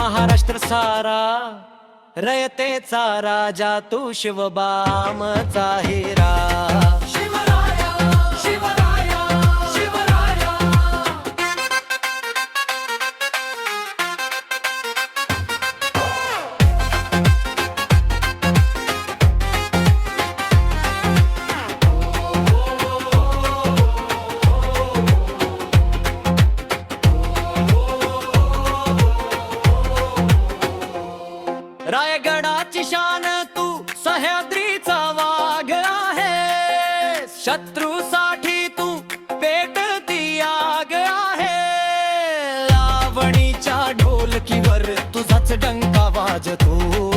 महाराष्ट्र सारा, रयतेचा राजा तू, शिवबामचा हिरा. शिवराया शिवराया शिवराया. रायगडाची शान तू, सह्याद्रीचा वाघ आहे. शत्रूसाठी तू पेटती आग आहे. लावणीच्या ढोलकीवर तुझाच डंका वाजतो.